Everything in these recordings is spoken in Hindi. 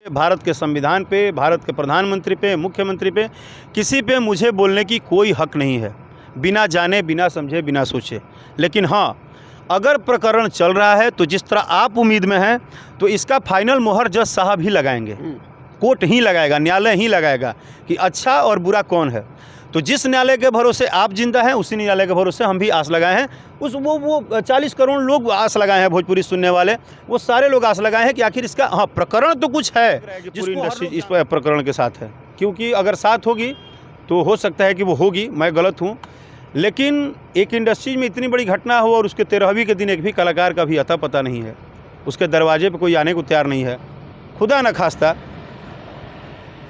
भारत के संविधान पे, भारत के प्रधानमंत्री पे, मुख्यमंत्री पे, किसी पे मुझे बोलने की कोई हक नहीं है, बिना जाने, बिना समझे, बिना सोचे। लेकिन हाँ, अगर प्रकरण चल रहा है तो जिस तरह आप उम्मीद में हैं, तो इसका फाइनल मोहर जज साहब ही लगाएंगे, कोर्ट ही लगाएगा, न्यायालय ही लगाएगा कि अच्छा और बुरा कौन है। तो जिस न्यायालय के भरोसे आप जिंदा हैं, उसी न्यायालय के भरोसे हम भी आस लगाए हैं। वो 40 करोड़ लोग आस लगाए हैं, भोजपुरी सुनने वाले, वो सारे लोग आस लगाए हैं कि आखिर इसका हाँ प्रकरण तो कुछ है, पूरी इंडस्ट्री इस प्रकरण के साथ है। क्योंकि अगर साथ होगी तो हो सकता है कि वो होगी, मैं गलत हूँ, लेकिन एक इंडस्ट्री में इतनी बड़ी घटना हो और उसके 13वीं के दिन एक भी कलाकार का भी अता पता नहीं है, उसके दरवाजे पर कोई आने को तैयार नहीं है, खुदा न खास्ता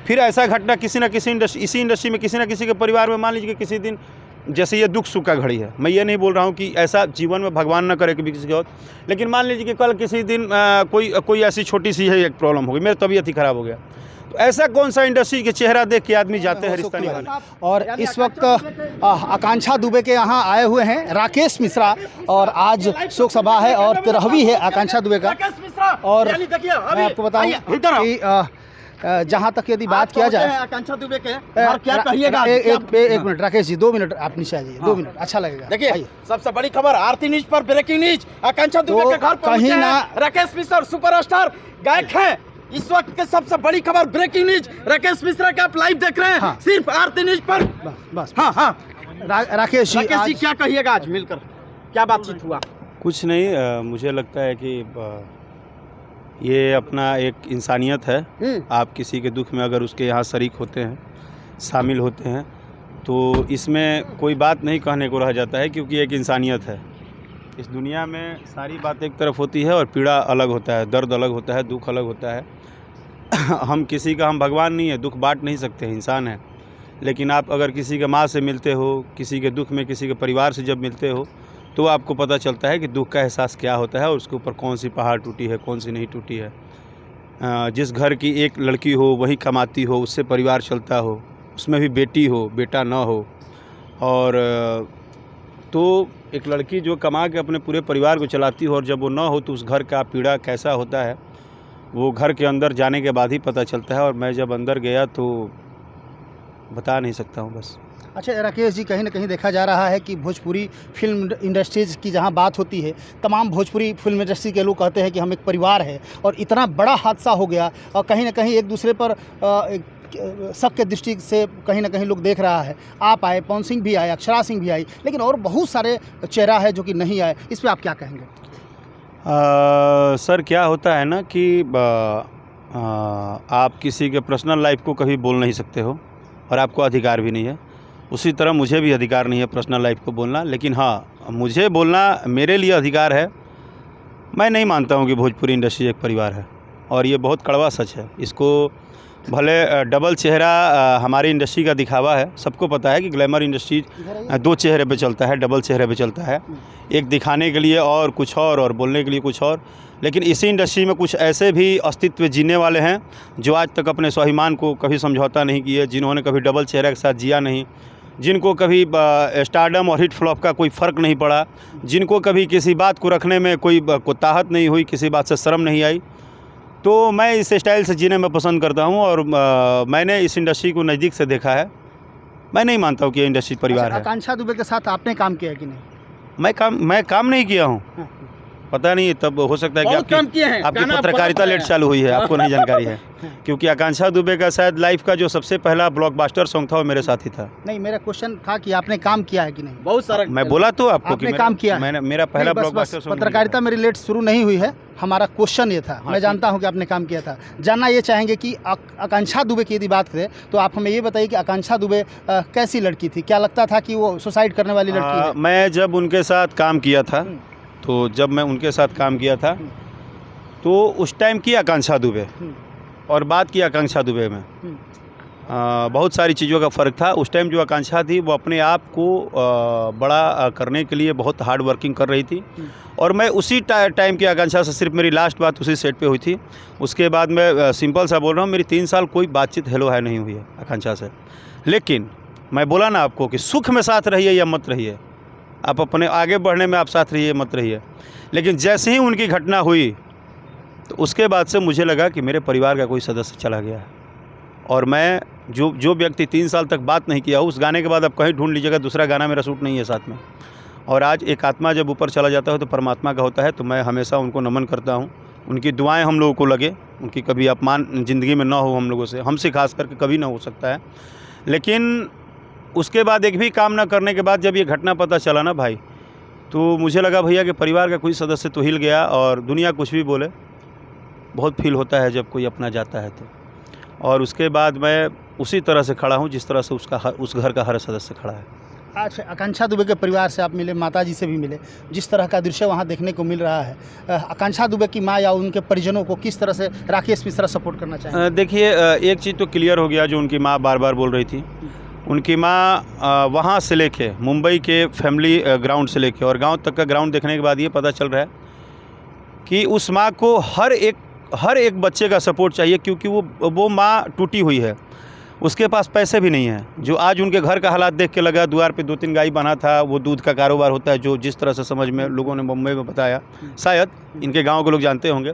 फिर ऐसा घटना किसी न किसी इसी इंडस्ट्री में किसी न किसी के परिवार में, मान लीजिए कि किसी दिन, जैसे ये दुख सुख का घड़ी है, मैं ये नहीं बोल रहा हूँ कि ऐसा जीवन में भगवान न करे कभी किसी के और, लेकिन मान लीजिए कि कल किसी दिन कोई ऐसी छोटी सी है एक प्रॉब्लम हो गई, मेरी तबीयत ही खराब हो गया, तो ऐसा कौन सा इंडस्ट्री के चेहरा देख के आदमी जाते हैं रिश्ता निभाने। और इस वक्त आकांक्षा दुबे के यहाँ आए हुए हैं राकेश मिश्रा, और आज शोक सभा है और 13वीं है आकांक्षा दुबे का। और मैं आपको बताऊँ कि जहाँ तक यदि बात किया जाए आकांक्षा दुबे के क्या कहिएगा। एक मिनट राकेश जी, 2 मिनट आप नीचे आ जाइए, 2 मिनट अच्छा लगेगा। देखिए सबसे बड़ी खबर आरती न्यूज पर ब्रेकिंग न्यूज, आकांक्षा दुबे के घर कहीं ना राकेश मिश्रा सुपरस्टार गायक हैं। इस वक्त के सबसे बड़ी खबर ब्रेकिंग न्यूज, राकेश मिश्रा का आप लाइव देख रहे हैं। हाँ। सिर्फ आरती न्यूज पर। बस हाँ राकेश जी क्या कहिएगा, आज मिलकर क्या बातचीत हुआ? कुछ नहीं, मुझे लगता है कि ये अपना एक इंसानियत है। आप किसी के दुख में अगर उसके यहाँ शरीक होते हैं, शामिल होते हैं, तो इसमें कोई बात नहीं कहने को रह जाता है, क्योंकि एक इंसानियत है। इस दुनिया में सारी बात एक तरफ होती है और पीड़ा अलग होता है, दर्द अलग होता है, दुख अलग होता है। हम किसी का, हम भगवान नहीं है, दुख बांट नहीं सकते, इंसान है। लेकिन आप अगर किसी के माँ से मिलते हो, किसी के दुख में किसी के परिवार से जब मिलते हो, तो आपको पता चलता है कि दुख का एहसास क्या होता है और उसके ऊपर कौन सी पहाड़ टूटी है, कौन सी नहीं टूटी है। जिस घर की एक लड़की हो, वही कमाती हो, उससे परिवार चलता हो, उसमें भी बेटी हो, बेटा ना हो, और तो एक लड़की जो कमा के अपने पूरे परिवार को चलाती हो और जब वो ना हो तो उस घर का पीड़ा कैसा होता है, वो घर के अंदर जाने के बाद ही पता चलता है। और मैं जब अंदर गया तो बता नहीं सकता हूँ बस। अच्छा राकेश जी, कहीं ना कहीं देखा जा रहा है कि भोजपुरी फिल्म इंडस्ट्रीज की जहां बात होती है, तमाम भोजपुरी फिल्म इंडस्ट्री के लोग कहते हैं कि हम एक परिवार है, और इतना बड़ा हादसा हो गया और कहीं ना कहीं एक दूसरे पर शक के दृष्टि से कहीं ना कहीं लोग देख रहा है। आप आए, पवन सिंह भी आए, अक्षरा सिंह भी आई, लेकिन और बहुत सारे चेहरा है जो कि नहीं आए, इस पर आप क्या कहेंगे? सर क्या होता है ना कि आप किसी के पर्सनल लाइफ को कभी बोल नहीं सकते हो और आपको अधिकार भी नहीं है। उसी तरह मुझे भी अधिकार नहीं है पर्सनल लाइफ को बोलना, लेकिन हाँ, मुझे बोलना मेरे लिए अधिकार है। मैं नहीं मानता हूँ कि भोजपुरी इंडस्ट्री एक परिवार है, और ये बहुत कड़वा सच है। इसको भले डबल चेहरा हमारी इंडस्ट्री का दिखावा है, सबको पता है कि ग्लैमर इंडस्ट्री 2 चेहरे पे चलता है, डबल चेहरे पे चलता है, एक दिखाने के लिए और कुछ और बोलने के लिए कुछ और। लेकिन इसी इंडस्ट्री में कुछ ऐसे भी अस्तित्व जीने वाले हैं जो आज तक अपने स्वाभिमान को कभी समझौता नहीं किए, जिन्होंने कभी डबल चेहरे के साथ जिया नहीं, जिनको कभी स्टारडम और हिट फ्लॉप का कोई फ़र्क नहीं पड़ा, जिनको कभी किसी बात को रखने में कोई ताहत नहीं हुई, किसी बात से शर्म नहीं आई। तो मैं इस स्टाइल से जीने में पसंद करता हूं, और मैंने इस इंडस्ट्री को नज़दीक से देखा है। मैं नहीं मानता हूं कि ये इंडस्ट्री परिवार है। आकांक्षा दुबे के साथ आपने काम किया है कि नहीं? मैं काम नहीं किया हूं, पता नहीं, तब हो सकता है कि आपकी पत्रकारिता लेट चालू हुई है, आपको नहीं जानकारी है। क्योंकि आकांक्षा दुबे का शायद लाइफ का जो सबसे पहला ब्लॉकबस्टर सॉन्ग था वो मेरे साथ ही था। नहीं, मेरा क्वेश्चन था कि आपने काम किया है कि नहीं? बहुत सारा मैं बोला तो आपको कि काम किया। मेरा पहला ब्लॉकबस्टर सॉन्ग। पत्रकारिता मेरी लेट शुरू नहीं हुई है, हमारा क्वेश्चन ये था। मैं जानता हूँ कि आपने काम किया था। जानना ये चाहेंगे कि आकांक्षा दुबे की यदि बात करें तो आप हमें ये बताइए कि आकांक्षा दुबे कैसी लड़की थी? क्या लगता था कि वो सुसाइड करने वाली लड़की है? मैं जब उनके साथ काम किया था, तो जब मैं उनके साथ काम किया था तो उस टाइम की आकांक्षा दुबे और बात की आकांक्षा दुबे में बहुत सारी चीज़ों का फ़र्क था। उस टाइम जो आकांक्षा थी वो अपने आप को बड़ा करने के लिए बहुत हार्ड वर्किंग कर रही थी, और मैं उसी टाइम की आकांक्षा से सिर्फ मेरी लास्ट बात उसी सेट पे हुई थी। उसके बाद मैं सिंपल सा बोल रहा हूँ, मेरी 3 साल कोई बातचीत हेलो हाय नहीं हुई है आकांक्षा से। लेकिन मैं बोला ना आपको कि सुख में साथ रहिए या मत रहिए, आप अपने आगे बढ़ने में आप साथ रहिए मत रहिए। लेकिन जैसे ही उनकी घटना हुई तो उसके बाद से मुझे लगा कि मेरे परिवार का कोई सदस्य चला गया है। और मैं जो व्यक्ति 3 साल तक बात नहीं किया उस गाने के बाद अब कहीं ढूंढ लीजिएगा दूसरा गाना मेरा शूट नहीं है साथ में। और आज एक आत्मा जब ऊपर चला जाता है तो परमात्मा का होता है, तो मैं हमेशा उनको नमन करता हूँ। उनकी दुआएं हम लोगों को लगे, उनकी कभी अपमान ज़िंदगी में ना हो हम लोगों से, हमसे खास करके कभी ना हो सकता है। लेकिन उसके बाद एक भी काम ना करने के बाद जब ये घटना पता चला ना भाई, तो मुझे लगा भैया कि परिवार का कोई सदस्य तो हिल गया। और दुनिया कुछ भी बोले, बहुत फील होता है जब कोई अपना जाता है तो। और उसके बाद मैं उसी तरह से खड़ा हूँ जिस तरह से उस घर का हर सदस्य खड़ा है। आज आकांक्षा दुबे के परिवार से आप मिले, माताजी से भी मिले, जिस तरह का दृश्य वहाँ देखने को मिल रहा है, आकांक्षा दुबे की माँ या उनके परिजनों को किस तरह से राकेश मिश्रा सपोर्ट करना चाहिए? देखिए, एक चीज़ तो क्लियर हो गया जो उनकी माँ बार बार बोल रही थी। उनकी माँ वहाँ से लेके मुंबई के फैमिली ग्राउंड से लेके और गांव तक का ग्राउंड देखने के बाद ये पता चल रहा है कि उस माँ को हर एक बच्चे का सपोर्ट चाहिए, क्योंकि वो माँ टूटी हुई है, उसके पास पैसे भी नहीं हैं। जो आज उनके घर का हालात देख के लगा, द्वार पे 2-3 गाय बना था, वो दूध का कारोबार होता है, जो जिस तरह से समझ में लोगों ने मुंबई में बताया, शायद इनके गांव के लोग जानते होंगे।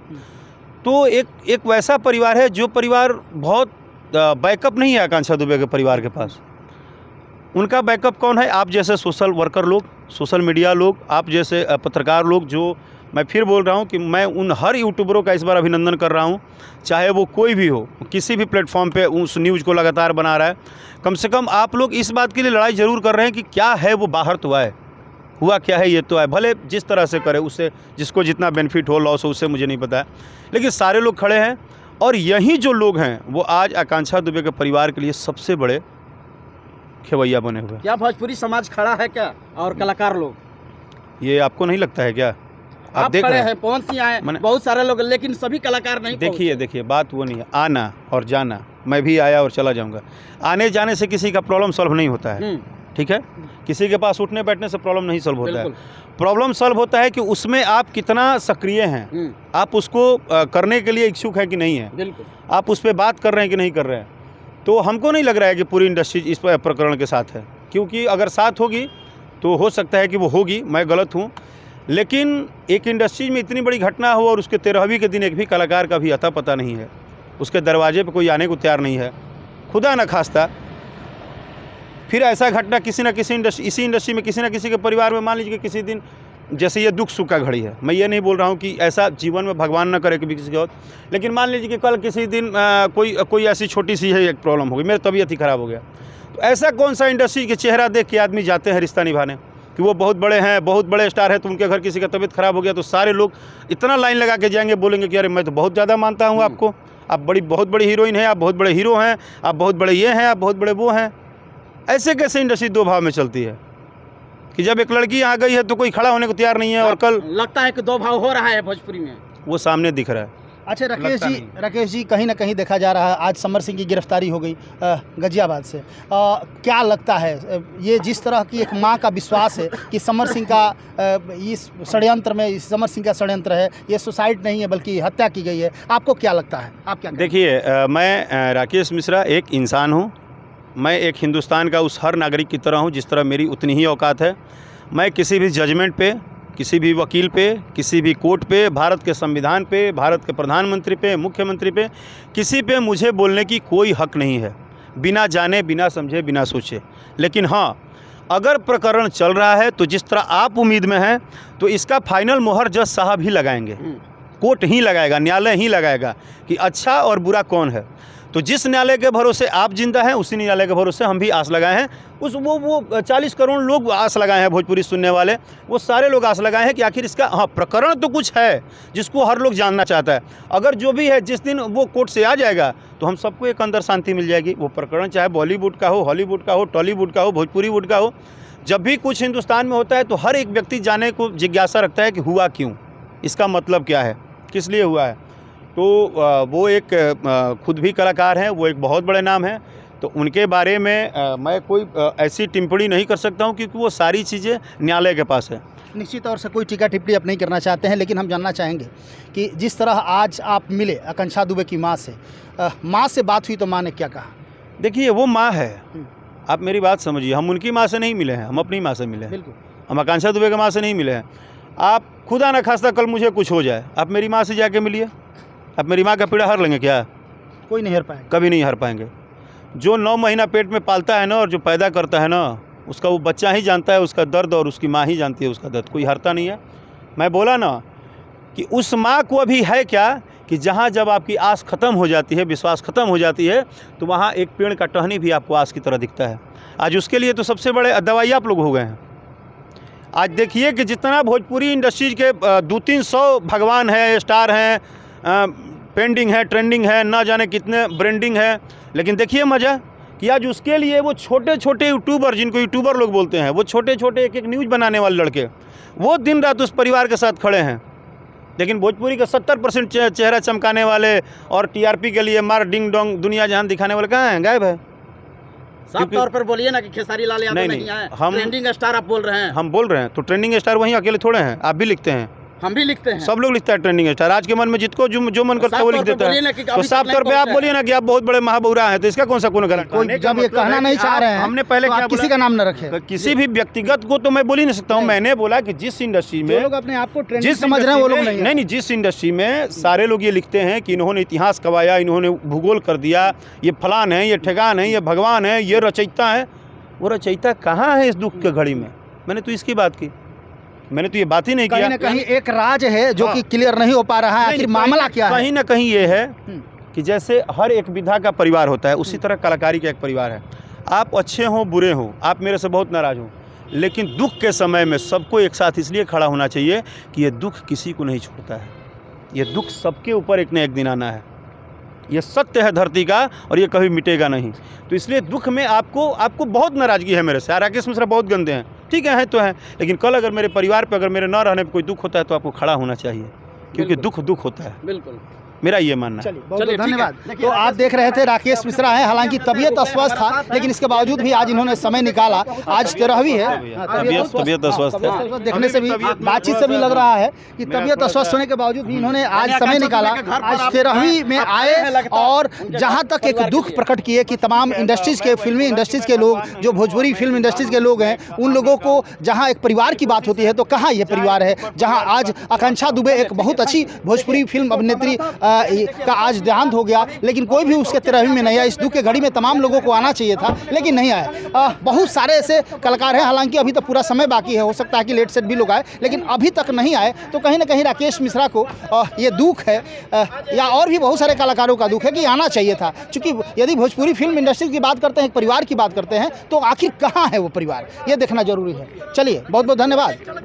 तो एक वैसा परिवार है जो परिवार बहुत बैकअप नहीं है आकांक्षा दुबे के परिवार के पास। उनका बैकअप कौन है? आप जैसे सोशल वर्कर लोग, सोशल मीडिया लोग, आप जैसे पत्रकार लोग। जो मैं फिर बोल रहा हूं कि मैं उन हर यूट्यूबरों का इस बार अभिनंदन कर रहा हूं, चाहे वो कोई भी हो, किसी भी प्लेटफॉर्म पे उस न्यूज़ को लगातार बना रहा है। कम से कम आप लोग इस बात के लिए लड़ाई ज़रूर कर रहे हैं कि क्या है वो बाहर तो आए, हुआ क्या है ये तो आए। भले जिस तरह से करे, उससे जिसको जितना बेनिफिट हो लॉस हो उससे मुझे नहीं पता है, लेकिन सारे लोग खड़े हैं। और यही जो लोग हैं वो आज आकांक्षा दुबे के परिवार के लिए सबसे बड़े खेवैया बने हुए। क्या भोजपुरी समाज खड़ा है क्या, और कलाकार लोग? ये आपको नहीं लगता है क्या? आप देख खड़े रहे हैं, पहुंच ही आए बहुत सारे लोग, लेकिन सभी कलाकार नहीं। देखिए बात वो नहीं है, आना और जाना। मैं भी आया और चला जाऊंगा। आने जाने से किसी का प्रॉब्लम सॉल्व नहीं होता है, ठीक है? किसी के पास उठने बैठने से प्रॉब्लम नहीं सॉल्व होता है। प्रॉब्लम सॉल्व होता है कि उसमें आप कितना सक्रिय हैं, आप उसको करने के लिए इच्छुक हैं कि नहीं है, आप उस पर बात कर रहे हैं कि नहीं कर रहे हैं। तो हमको नहीं लग रहा है कि पूरी इंडस्ट्री इस प्रकरण के साथ है, क्योंकि अगर साथ होगी तो हो सकता है कि वो होगी, मैं गलत हूँ। लेकिन एक इंडस्ट्री में इतनी बड़ी घटना हो और उसके 13वीं के दिन एक भी कलाकार का भी अता पता नहीं है, उसके दरवाजे पे कोई आने को तैयार नहीं है, खुदा न खास्ता फिर ऐसा घटना किसी न किसी इसी इंडस्ट्री में किसी न किसी के परिवार में, मान लीजिए कि किसी दिन, जैसे ये दुख सुख का घड़ी है, मैं ये नहीं बोल रहा हूँ कि ऐसा जीवन में भगवान न करे कभी किसी के और, लेकिन मान लीजिए कि कल किसी दिन कोई ऐसी छोटी सी है एक प्रॉब्लम हो गई, मेरी तबीयत ही ख़राब हो गया, तो ऐसा कौन सा इंडस्ट्री के चेहरा देख के आदमी जाते हैं रिश्ता निभाने कि वो बहुत बड़े हैं, बहुत बड़े स्टार हैं, तो उनके घर किसी का तबीयत ख़राब हो गया तो सारे लोग इतना लाइन लगा के जाएंगे, बोलेंगे कि अरे मैं तो बहुत ज़्यादा मानता हूँ आपको, आप बहुत बड़ी हीरोइन हैं, आप बहुत बड़े हीरो हैं, आप बहुत बड़े ये हैं, आप बहुत बड़े वो हैं। ऐसे कैसे इंडस्ट्री दो भाव में चलती है कि जब एक लड़की आ गई है तो कोई खड़ा होने को तैयार नहीं है, और कल लगता है कि दो भाव हो रहा है भोजपुरी में, वो सामने दिख रहा है। अच्छा राकेश जी, कहीं ना कहीं देखा जा रहा है आज समर सिंह की गिरफ्तारी हो गई गाजियाबाद से। क्या लगता है, ये जिस तरह की एक माँ का विश्वास है कि समर सिंह का इस षड्यंत्र में, समर सिंह का षड्यंत्र है, ये सुसाइड नहीं है बल्कि हत्या की गई है, आपको क्या लगता है? आप क्या देखिए, मैं राकेश मिश्रा एक इंसान हूँ, मैं एक हिंदुस्तान का उस हर नागरिक की तरह हूँ जिस तरह मेरी उतनी ही औकात है। मैं किसी भी जजमेंट पे, किसी भी वकील पे, किसी भी कोर्ट पे, भारत के संविधान पे, भारत के प्रधानमंत्री पे, मुख्यमंत्री पे, किसी पे मुझे बोलने की कोई हक नहीं है, बिना जाने, बिना समझे, बिना सोचे। लेकिन हाँ, अगर प्रकरण चल रहा है तो जिस तरह आप उम्मीद में हैं, तो इसका फाइनल मोहर जज साहब ही लगाएंगे, कोर्ट ही लगाएगा, न्यायालय ही लगाएगा कि अच्छा और बुरा कौन है। तो जिस न्यायालय के भरोसे आप जिंदा हैं, उसी न्यायालय के भरोसे हम भी आस लगाए हैं। वो 40 करोड़ लोग आस लगाए हैं, भोजपुरी सुनने वाले, वो सारे लोग आस लगाए हैं कि आखिर इसका प्रकरण तो कुछ है जिसको हर लोग जानना चाहता है। अगर जो भी है, जिस दिन वो कोर्ट से आ जाएगा तो हम सबको एक अंदर शांति मिल जाएगी। वो प्रकरण चाहे बॉलीवुड का हो, हॉलीवुड का हो, टॉलीवुड का हो, भोजपुरीवुड का हो, जब भी कुछ हिंदुस्तान में होता है तो हर एक व्यक्ति जाने को जिज्ञासा रखता है कि हुआ क्यों, इसका मतलब क्या है, किस लिए हुआ है। तो वो एक खुद भी कलाकार हैं, वो एक बहुत बड़े नाम हैं, तो उनके बारे में मैं कोई ऐसी टिप्पणी नहीं कर सकता हूं, क्योंकि वो सारी चीज़ें न्यायालय के पास है। निश्चित तौर से कोई टीका टिप्पणी आप नहीं करना चाहते हैं, लेकिन हम जानना चाहेंगे कि जिस तरह आज आप मिले आकांक्षा दुबे की माँ से बात हुई तो माँ ने क्या कहा? देखिए, वो माँ है, आप मेरी बात समझिए, हम उनकी माँ से नहीं मिले हैं, हम अपनी माँ से मिले हैं। बिल्कुल, हम आकांक्षा दुबे की माँ से नहीं मिले हैं। आप खुदा न खास्ता कल मुझे कुछ हो जाए, आप मेरी माँ से जाके मिलिए, अब मेरी माँ का पीड़ा हर लेंगे क्या? कोई नहीं हर पाएगा। कभी नहीं हर पाएंगे। जो 9 महीना पेट में पालता है ना और जो पैदा करता है ना, उसका वो बच्चा ही जानता है उसका दर्द, और उसकी माँ ही जानती है उसका दर्द, कोई हरता नहीं है। मैं बोला ना कि उस माँ को अभी है क्या कि जहाँ जब आपकी आस ख़त्म हो जाती है, विश्वास ख़त्म हो जाती है, तो वहाँ एक पेड़ का टहनी भी आपको आस की तरह दिखता है। आज उसके लिए तो सबसे बड़े दवाई आप लोग हो गए हैं। आज देखिए कि जितना भोजपुरी इंडस्ट्रीज के 200-300 भगवान है, स्टार हैं, पेंडिंग है, ट्रेंडिंग है, ना जाने कितने ब्रांडिंग है, लेकिन देखिए मज़ा कि आज उसके लिए वो छोटे छोटे यूट्यूबर, जिनको यूट्यूबर लोग बोलते हैं, वो छोटे छोटे एक न्यूज़ बनाने वाले लड़के, वो दिन रात उस परिवार के साथ खड़े हैं। लेकिन भोजपुरी का 70% चेहरा चमकाने वाले और टीआरपी के लिए मार डिंग डोंग दुनिया जहान दिखाने वाले कहाँ हैं? गायब है। साफ तौर पर बोलिए ना कि खेसारी लाल यादव नहीं आए, हम ट्रेंडिंग स्टार आप बोल रहे हैं। हम बोल रहे हैं तो ट्रेंडिंग स्टार वहीं अकेले थोड़े हैं, आप भी लिखते हैं, हम भी लिखते हैं, सब लोग लिखता है ट्रेंडिंग स्टार। आज के मन में जिसको जो मन करता है वो लिख देता है। तो साफ तौर पे आप बोलिए ना कि आप बहुत बड़े महाबुरा हैं, तो इसका कौन सा कोई गारंटी? जब ये कहना नहीं चाह रहे हैं, हमने पहले क्या किसी का नाम न रखे, किसी भी व्यक्तिगत को तो मैं बोल ही नहीं सकता हूँ। मैंने बोला कि जिस इंडस्ट्री में लोग अपने आप को ट्रेंडिंग समझ रहे हैं वो लोग नहीं, जिस इंडस्ट्री में सारे लोग ये लिखते हैं कि इन्होंने इतिहास कवाया, इन्होंने भूगोल कर दिया, ये फलान है, ये ठेकान है, ये भगवान है, ये रचयिता है, वो रचयिता कहाँ है इस दुख के घड़ी में? मैंने तो इसकी बात की, मैंने तो ये बात ही नहीं किया। कहीं ना कहीं एक राज है जो कि क्लियर नहीं हो पा रहा है, आखिर मामला क्या है? कहीं ना कहीं ये है कि जैसे हर एक विधा का परिवार होता है, उसी तरह कलाकारी का एक परिवार है। आप अच्छे हों बुरे हों, आप मेरे से बहुत नाराज़ हों, लेकिन दुख के समय में सबको एक साथ इसलिए खड़ा होना चाहिए कि ये दुख किसी को नहीं छोड़ता है। ये दुख सबके ऊपर एक न एक दिन आना है, ये सत्य है धरती का, और ये कभी मिटेगा नहीं। तो इसलिए दुख में आपको बहुत नाराज़गी है मेरे से। राकेश मिश्रा बहुत गंदे हैं, ठीक है तो हैं, लेकिन कल अगर मेरे परिवार पे, अगर मेरे न रहने पे कोई दुख होता है तो आपको खड़ा होना चाहिए, क्योंकि दुख होता है। बिल्कुल, मेरा ये मानना है। चलिए बहुत धन्यवाद। तो आप देख रहे थे राकेश मिश्रा हैं, हालांकि तबीयत अस्वस्थ था, लेकिन इसके बावजूद भी आज इन्होंने समय निकाला। आज 13वीं है, तबीयत अस्वस्थ है, देखने से भी, बातचीत से भी लग रहा है कि तबीयत अस्वस्थ होने के बावजूद भी इन्होंने आज समय निकाला, आज 13वीं में आए और जहां तक एक दुख प्रकट किए कि तमाम इंडस्ट्रीज के, फिल्मी इंडस्ट्रीज के लोग, जो भोजपुरी फिल्म इंडस्ट्रीज के लोग हैं, उन लोगों को जहाँ एक परिवार की बात होती है तो कहाँ ये परिवार है, जहाँ आज आकांक्षा दुबे एक बहुत अच्छी भोजपुरी फिल्म अभिनेत्री का आज देहांत हो गया, लेकिन कोई भी उसके 13वीं में नहीं आया। इस दुख के घड़ी में तमाम लोगों को आना चाहिए था, लेकिन नहीं आए। बहुत सारे ऐसे कलाकार हैं, हालांकि अभी तो पूरा समय बाकी है, हो सकता है कि लेट सेट भी लोग आए, लेकिन अभी तक नहीं आए। तो कहीं ना कहीं राकेश मिश्रा को ये दुख है, या और भी बहुत सारे कलाकारों का दुख है कि आना चाहिए था। क्योंकि यदि भोजपुरी फिल्म इंडस्ट्री की बात करते हैं, एक परिवार की बात करते हैं, तो आखिर कहाँ है वो परिवार, ये देखना जरूरी है। चलिए बहुत बहुत धन्यवाद।